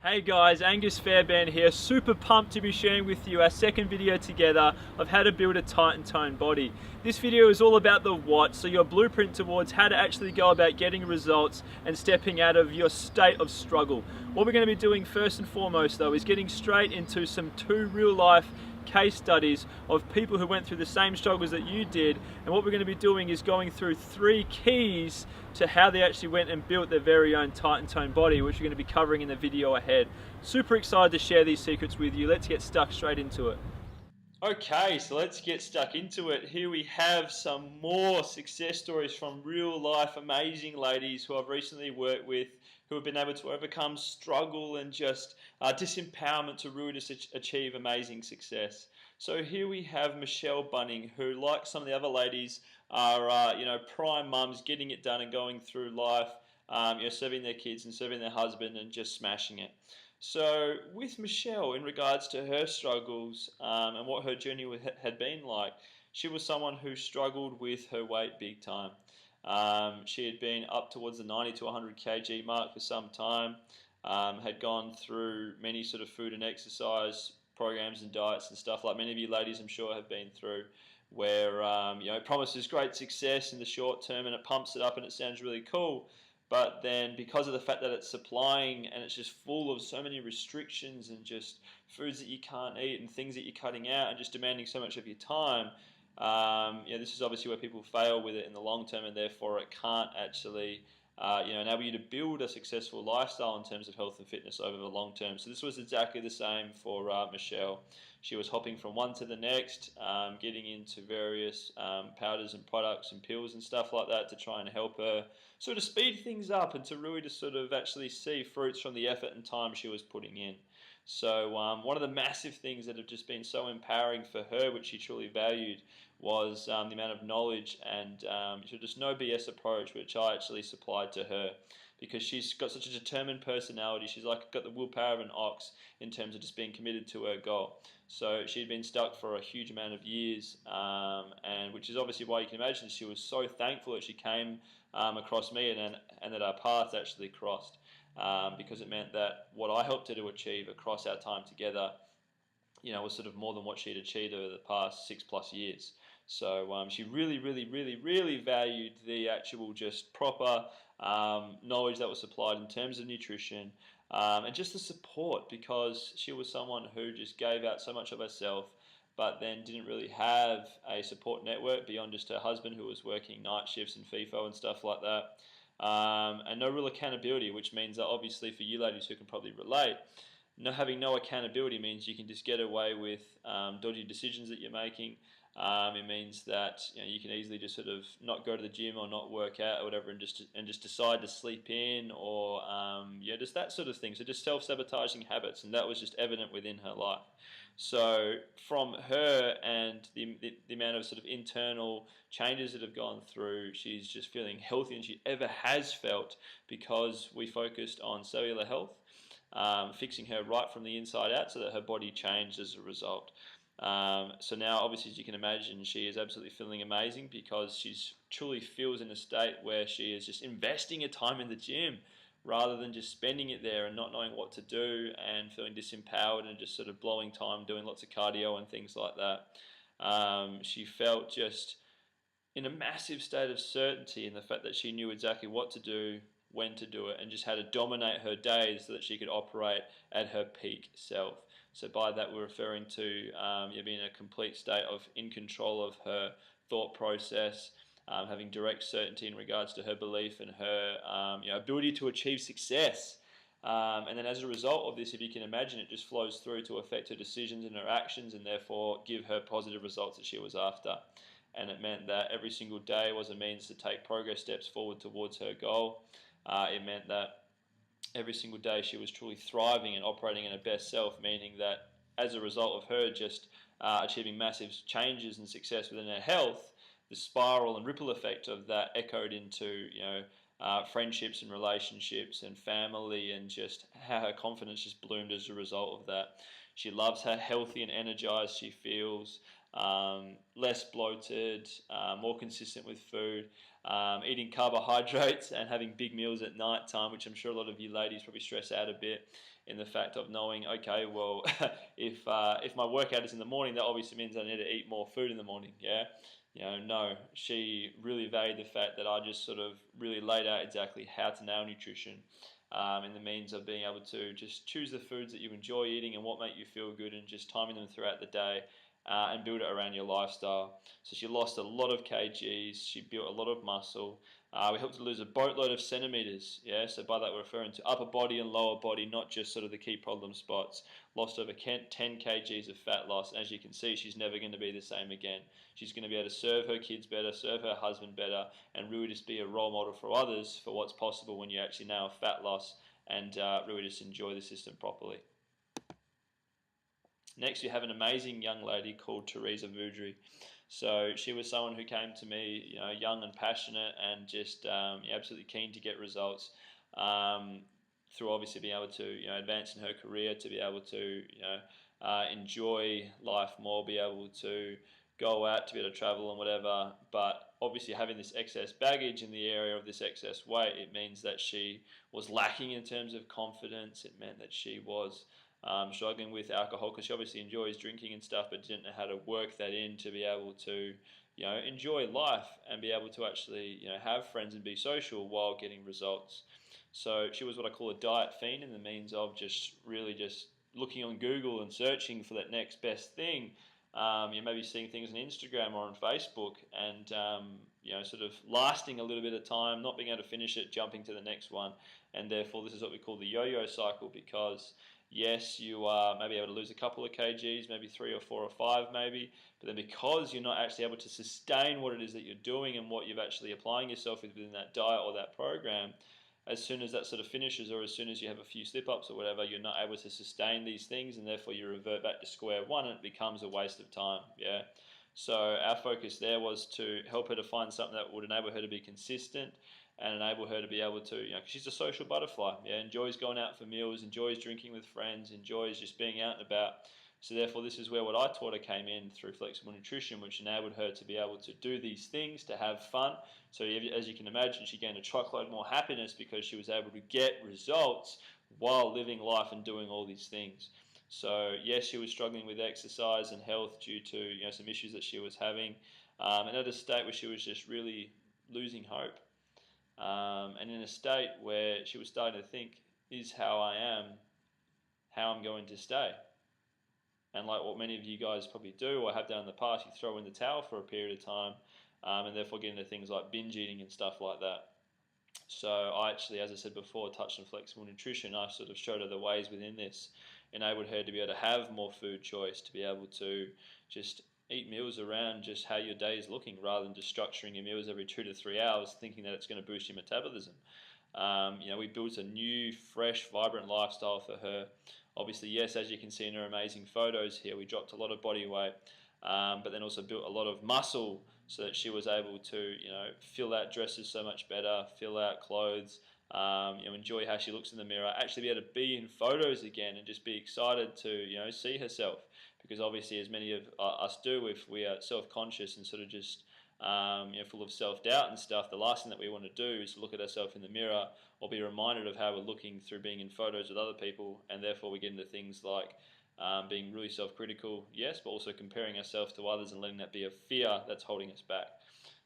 Hey guys, Angus Fairbairn here. Super pumped to be sharing with you our second video together of how to build a tight and toned body. This video is all about the what, so your blueprint towards how to actually go about getting results and stepping out of your state of struggle. What we're going to be doing first and foremost though is getting straight into some two real life case studies of people who went through the same struggles that you did, and what we're going to be doing is going through 3 keys to how they actually went and built their very own tight and toned body, which we're going to be covering in the video ahead. Super excited to share these secrets with you. Let's get stuck straight into it. Okay, so let's get stuck into it. Here we have some more success stories from real life amazing ladies who I've recently worked with, who have been able to overcome struggle and just disempowerment to really just achieve amazing success. So here we have Michelle Bunning, who, like some of the other ladies, are prime mums, getting it done and going through life, serving their kids and serving their husband and just smashing it. So with Michelle, in regards to her struggles and what her journey had been like, she was someone who struggled with her weight big time. She had been up towards the 90 to 100 kg mark for some time, had gone through many sort of food and exercise programs and diets and stuff like many of you ladies I'm sure have been through, where it promises great success in the short term and it pumps it up and it sounds really cool. But then because of the fact that it's supplying and it's just full of so many restrictions and just foods that you can't eat and things that you're cutting out and just demanding so much of your time, this is obviously where people fail with it in the long term, and therefore it can't actually enable you to build a successful lifestyle in terms of health and fitness over the long term. So this was exactly the same for Michelle. She was hopping from one to the next, getting into various powders and products and pills and stuff like that to try and help her sort of speed things up and to really just sort of actually see fruits from the effort and time she was putting in. So one of the massive things that have just been so empowering for her, which she truly valued, was the amount of knowledge and just no BS approach, which I actually supplied to her, because she's got such a determined personality. She's like got the willpower of an ox in terms of just being committed to her goal. So she'd been stuck for a huge amount of years, and which is obviously why you can imagine she was so thankful that she came across me and that our paths actually crossed, because it meant that what I helped her to achieve across our time together, was sort of more than what she'd achieved over the past 6+ years. So she really, really, really, really valued the actual just proper knowledge that was supplied in terms of nutrition, and just the support, because she was someone who just gave out so much of herself, but then didn't really have a support network beyond just her husband, who was working night shifts and FIFO and stuff like that, and no real accountability, which means that obviously for you ladies who can probably relate, having no accountability means you can just get away with dodgy decisions that you're making. It means that you can easily just sort of not go to the gym or not work out or whatever, and just decide to sleep in, or just that sort of thing. So just self-sabotaging habits, and that was just evident within her life. So from her and the amount of sort of internal changes that have gone through, she's just feeling healthier than she ever has felt, because we focused on cellular health, fixing her right from the inside out so that her body changed as a result. So now, obviously, as you can imagine, she is absolutely feeling amazing, because she's truly feels in a state where she is just investing her time in the gym rather than just spending it there and not knowing what to do and feeling disempowered and just sort of blowing time doing lots of cardio and things like that. She felt just in a massive state of certainty in the fact that she knew exactly what to do, when to do it, and just how to dominate her days so that she could operate at her peak self. So by that we're referring to being in a complete state of in control of her thought process, having direct certainty in regards to her belief and her ability to achieve success. And then as a result of this, if you can imagine, it just flows through to affect her decisions and her actions, and therefore give her positive results that she was after. And it meant that every single day was a means to take progress steps forward towards her goal. It meant that every single day she was truly thriving and operating in her best self, meaning that as a result of her just achieving massive changes and success within her health, the spiral and ripple effect of that echoed into friendships and relationships and family, and just how her confidence just bloomed as a result of that. She loves how healthy and energized she feels, less bloated, more consistent with food, eating carbohydrates and having big meals at night time, which I'm sure a lot of you ladies probably stress out a bit in the fact of knowing, okay, well, if my workout is in the morning, that obviously means I need to eat more food in the morning, yeah? No, she really valued the fact that I just sort of really laid out exactly how to nail nutrition, in the means of being able to just choose the foods that you enjoy eating and what make you feel good, and just timing them throughout the day, and build it around your lifestyle. So she lost a lot of kgs, she built a lot of muscle. We helped her lose a boatload of centimeters. Yeah, so by that we're referring to upper body and lower body, not just sort of the key problem spots. Lost over 10 kgs of fat loss, and as you can see, she's never going to be the same again. She's going to be able to serve her kids better, serve her husband better, and really just be a role model for others for what's possible when you actually nail fat loss and really just enjoy the system properly. Next, we have an amazing young lady called Teresa Moudy. So she was someone who came to me, young and passionate, and just absolutely keen to get results, through obviously being able to advance in her career, to be able to enjoy life more, be able to go out, to be able to travel and whatever. But obviously having this excess baggage in the area of this excess weight, it means that she was lacking in terms of confidence. It meant that she was struggling with alcohol, because she obviously enjoys drinking and stuff, but didn't know how to work that in to be able to enjoy life and be able to actually have friends and be social while getting results. So she was what I call a diet fiend, in the means of just really just looking on Google and searching for that next best thing. Maybe seeing things on Instagram or on Facebook, and sort of lasting a little bit of time, not being able to finish it, jumping to the next one, and therefore this is what we call the yo-yo cycle. Because yes, you are maybe able to lose a couple of kgs, maybe 3 or 4 or 5 maybe, but then because you're not actually able to sustain what it is that you're doing and what you're actually applying yourself with within that diet or that program, as soon as that sort of finishes, or as soon as you have a few slip-ups or whatever, you're not able to sustain these things, and therefore you revert back to square one, and it becomes a waste of time. Yeah. So our focus there was to help her to find something that would enable her to be consistent and enable her to be able to, because she's a social butterfly, yeah, enjoys going out for meals, enjoys drinking with friends, enjoys just being out and about. So therefore, this is where what I taught her came in through flexible nutrition, which enabled her to be able to do these things, to have fun. So as you can imagine, she gained a truckload more happiness because she was able to get results while living life and doing all these things. So yes, she was struggling with exercise and health due to some issues that she was having, and at a state where she was just really losing hope, and in a state where she was starting to think, is how I am how I'm going to stay? And like what many of you guys probably do or have done in the past, you throw in the towel for a period of time, and therefore get into things like binge eating and stuff like that. So I actually, as I said before, touched on flexible nutrition. I sort of showed her the ways within this, enabled her to be able to have more food choice, to be able to just eat meals around just how your day is looking, rather than just structuring your meals every 2 to 3 hours thinking that it's going to boost your metabolism. We built a new, fresh, vibrant lifestyle for her. Obviously, yes, as you can see in her amazing photos here, we dropped a lot of body weight, but then also built a lot of muscle so that she was able to, fill out dresses so much better, fill out clothes, enjoy how she looks in the mirror, actually be able to be in photos again and just be excited to, see herself. Because obviously, as many of us do, if we are self-conscious and sort of just full of self-doubt and stuff, the last thing that we want to do is look at ourselves in the mirror or be reminded of how we're looking through being in photos with other people, and therefore we get into things like being really self-critical, yes, but also comparing ourselves to others and letting that be a fear that's holding us back.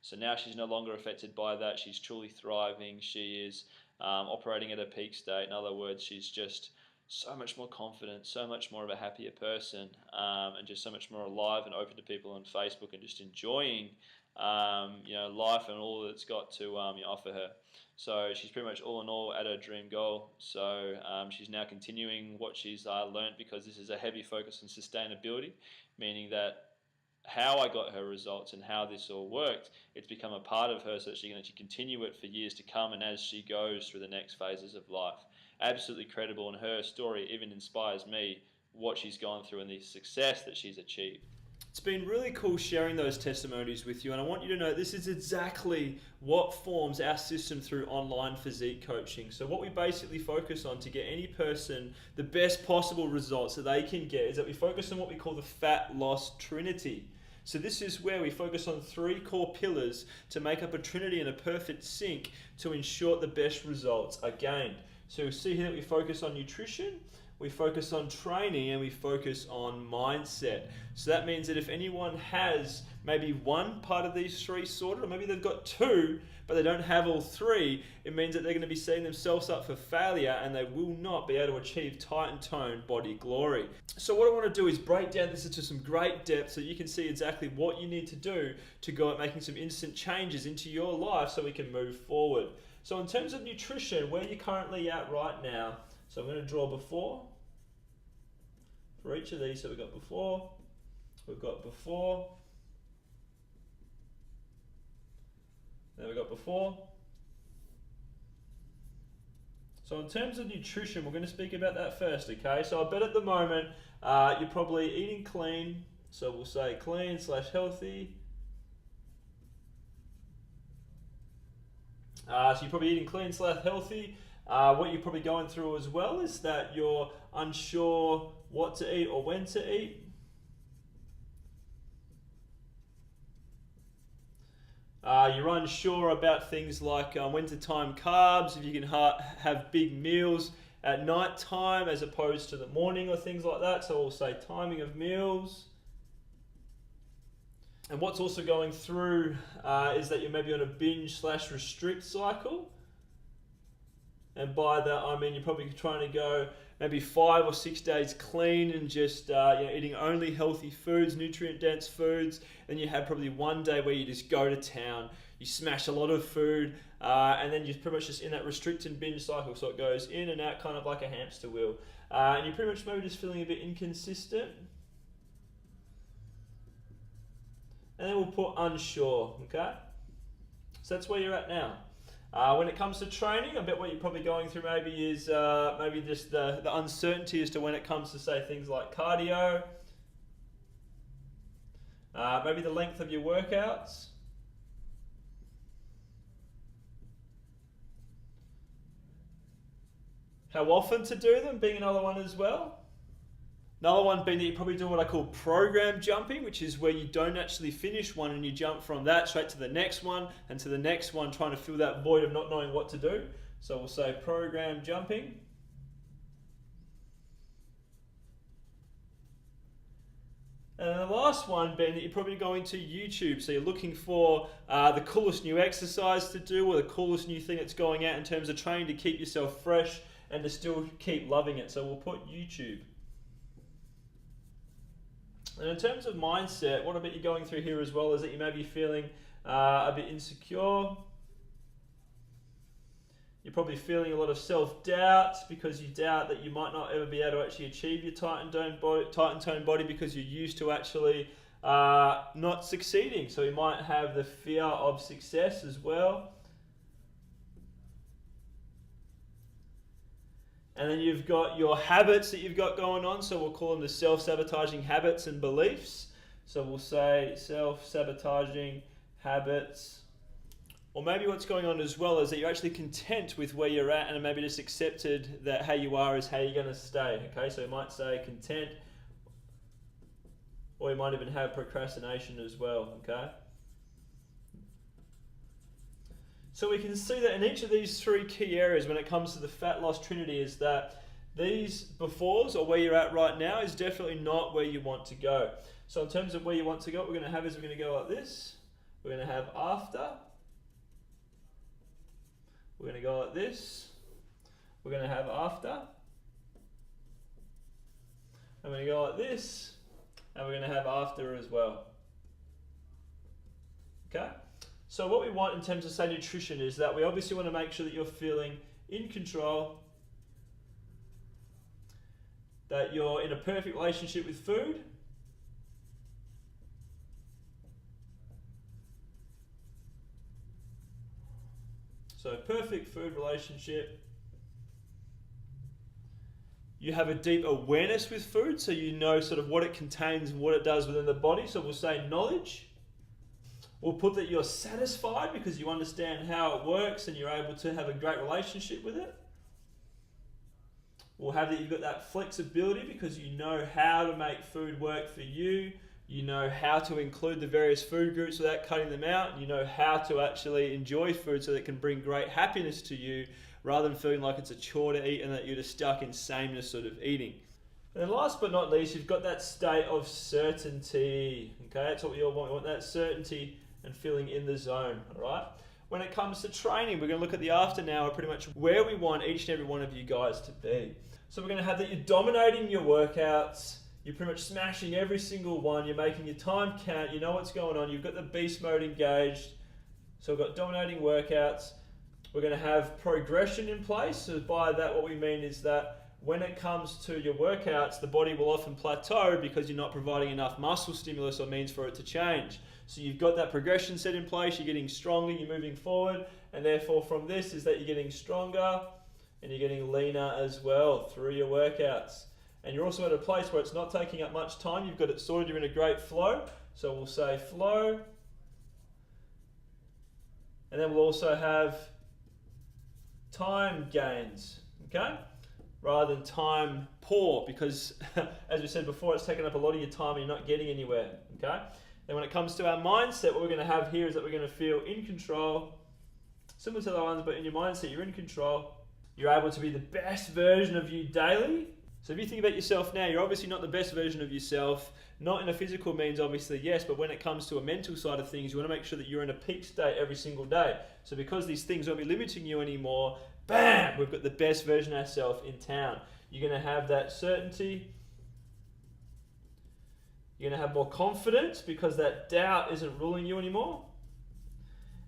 So now she's no longer affected by that. She's truly thriving. She is operating at a peak state. In other words, she's just so much more confident, so much more of a happier person, and just so much more alive and open to people on Facebook, and just enjoying life and all that it's got to offer her. So she's pretty much all in all at her dream goal. So she's now continuing what she's learnt, because this is a heavy focus on sustainability, meaning that how I got her results and how this all worked, it's become a part of her, so that she can actually continue it for years to come, and as she goes through the next phases of life. Absolutely credible, and her story even inspires me, what she's gone through and the success that she's achieved. It's been really cool sharing those testimonies with you, and I want you to know this is exactly what forms our system through online physique coaching. So what we basically focus on to get any person the best possible results that they can get is that we focus on what we call the Fat Loss Trinity. So this is where we focus on 3 core pillars to make up a trinity and a perfect sync to ensure the best results are gained. So you'll see here that we focus on nutrition, we focus on training, and we focus on mindset. So that means that if anyone has maybe one part of these 3 sorted, or maybe they've got 2, but they don't have all 3, it means that they're going to be setting themselves up for failure and they will not be able to achieve tight and toned body glory. So what I want to do is break down this into some great depth so you can see exactly what you need to do to go at making some instant changes into your life so we can move forward. So in terms of nutrition, where you're currently at right now, so I'm going to draw before for each of these. So we've got before, then we've got before. So in terms of nutrition, we're going to speak about that first, okay? So I bet at the moment you're probably eating clean, so we'll say clean/healthy. So you're probably eating clean/healthy. What you're probably going through as well is that you're unsure what to eat or when to eat. You're unsure about things like when to time carbs, if you can have big meals at night time as opposed to the morning or things like that. So we'll say timing of meals. And what's also going through is that you're maybe on a binge/restrict cycle. And by that I mean you're probably trying to go maybe 5 or 6 days clean and just eating only healthy foods, nutrient-dense foods. Then you have probably 1 day where you just go to town, you smash a lot of food, and then you're pretty much just in that restrict and binge cycle. So it goes in and out kind of like a hamster wheel. And you're pretty much maybe just feeling a bit inconsistent. And then we'll put unsure, okay? So that's where you're at now. When it comes to training, I bet what you're probably going through maybe is maybe just the uncertainty as to when it comes to say things like cardio, maybe the length of your workouts, how often to do them being another one as well. Another one being that you probably do what I call program jumping, which is where you don't actually finish one and you jump from that straight to the next one and to the next one, trying to fill that void of not knowing what to do. So we'll say program jumping. And then the last one being that you're probably going to YouTube. So you're looking for the coolest new exercise to do or the coolest new thing that's going out in terms of training to keep yourself fresh and to still keep loving it. So we'll put YouTube. And in terms of mindset, what I bet you're going through here as well is that you may be feeling a bit insecure. You're probably feeling a lot of self-doubt because you doubt that you might not ever be able to actually achieve your tight and toned body because you're used to actually not succeeding. So you might have the fear of success as well. And then you've got your habits that you've got going on. So we'll call them the self-sabotaging habits and beliefs. So we'll say self-sabotaging habits. Or maybe what's going on as well is that you're actually content with where you're at and maybe just accepted that how you are is how you're going to stay. Okay, so you might say content, or you might even have procrastination as well. Okay. So we can see that in each of these 3 key areas when it comes to the fat loss trinity is that these befores or where you're at right now is definitely not where you want to go. So in terms of where you want to go, what we're going to have is we're going to go like this. We're going to have after. We're going to go like this. We're going to have after. And we're going to go like this. And we're going to have after as well. Okay? So what we want in terms of, say, nutrition is that we obviously want to make sure that you're feeling in control, that you're in a perfect relationship with food, so perfect food relationship. You have a deep awareness with food, so you know sort of what it contains and what it does within the body. So we'll say knowledge. We'll put that you're satisfied because you understand how it works and you're able to have a great relationship with it. We'll have that you've got that flexibility because you know how to make food work for you. you know how to include the various food groups without cutting them out, you know how to actually enjoy food so that it can bring great happiness to you rather than feeling like it's a chore to eat and that you're just stuck in sameness sort of eating. And then last but not least, you've got that state of certainty. Okay, that's what we all want. We want that certainty and feeling in the zone, all right? When it comes to training, we're going to look at the after now, pretty much where we want each and every one of you guys to be. So we're going to have that you're dominating your workouts, you're pretty much smashing every single one, you're making your time count, you know what's going on, you've got the beast mode engaged. So we've got dominating workouts. We're going to have progression in place. So by that, what we mean is that when it comes to your workouts, the body will often plateau because you're not providing enough muscle stimulus or means for it to change. So you've got that progression set in place, you're getting stronger, you're moving forward, and therefore from this is that you're getting stronger and you're getting leaner as well through your workouts. And you're also at a place where it's not taking up much time, you've got it sorted, you're in a great flow. So we'll say flow, and then we'll also have time gains, okay? Rather than time poor, because as we said before, it's taking up a lot of your time and you're not getting anywhere, okay? Then when it comes to our mindset, what we're going to have here is that we're going to feel in control, similar to the ones, but in your mindset, you're in control. You're able to be the best version of you daily. So if you think about yourself now, you're obviously not the best version of yourself, not in a physical means, obviously, yes, but when it comes to a mental side of things, you want to make sure that you're in a peak state every single day. So because these things won't be limiting you anymore, bam, we've got the best version of ourselves in town. You're going to have that certainty. You're going to have more confidence because that doubt isn't ruling you anymore.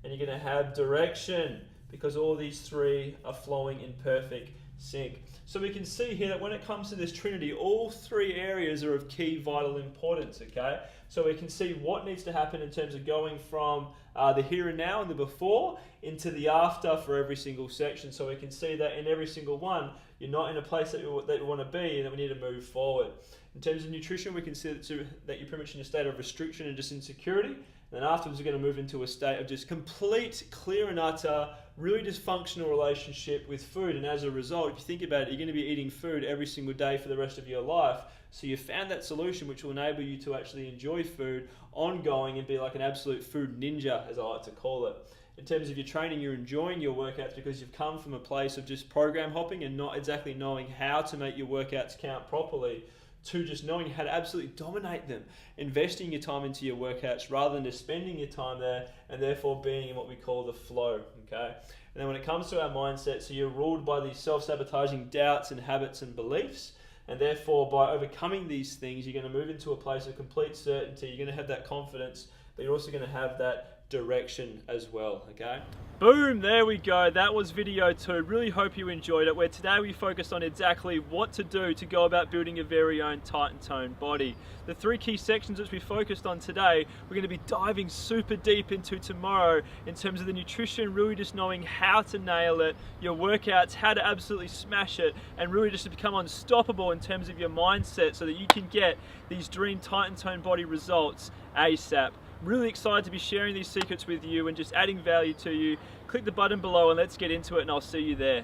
And you're going to have direction because all these three are flowing in perfect sync. So we can see here that when it comes to this Trinity, all three areas are of key vital importance, okay? So we can see what needs to happen in terms of going from the here and now and the before into the after for every single section. So we can see that in every single one, you're not in a place that you want to be and that we need to move forward. In terms of nutrition, we can see that you're pretty much in a state of restriction and just insecurity. And then afterwards, we're going to move into a state of just complete, clear and utter, really dysfunctional relationship with food. And as a result, if you think about it, you're going to be eating food every single day for the rest of your life. So you found that solution which will enable you to actually enjoy food ongoing and be like an absolute food ninja, as I like to call it. In terms of your training, you're enjoying your workouts because you've come from a place of just program hopping and not exactly knowing how to make your workouts count properly, to just knowing how to absolutely dominate them, investing your time into your workouts rather than just spending your time there and therefore being in what we call the flow, okay? And then when it comes to our mindset, so you're ruled by these self-sabotaging doubts and habits and beliefs, and therefore by overcoming these things, you're going to move into a place of complete certainty, you're going to have that confidence, but you're also going to have that direction as well, okay? Boom, there we go. That was video 2. Really hope you enjoyed it, where today we focused on exactly what to do to go about building your very own tight and toned body. The 3 key sections which we focused on today, we're going to be diving super deep into tomorrow in terms of the nutrition, really just knowing how to nail it, your workouts, how to absolutely smash it, and really just to become unstoppable in terms of your mindset so that you can get these dream tight and toned body results ASAP. Really excited to be sharing these secrets with you and just adding value to you. Click the button below and let's get into it, and I'll see you there.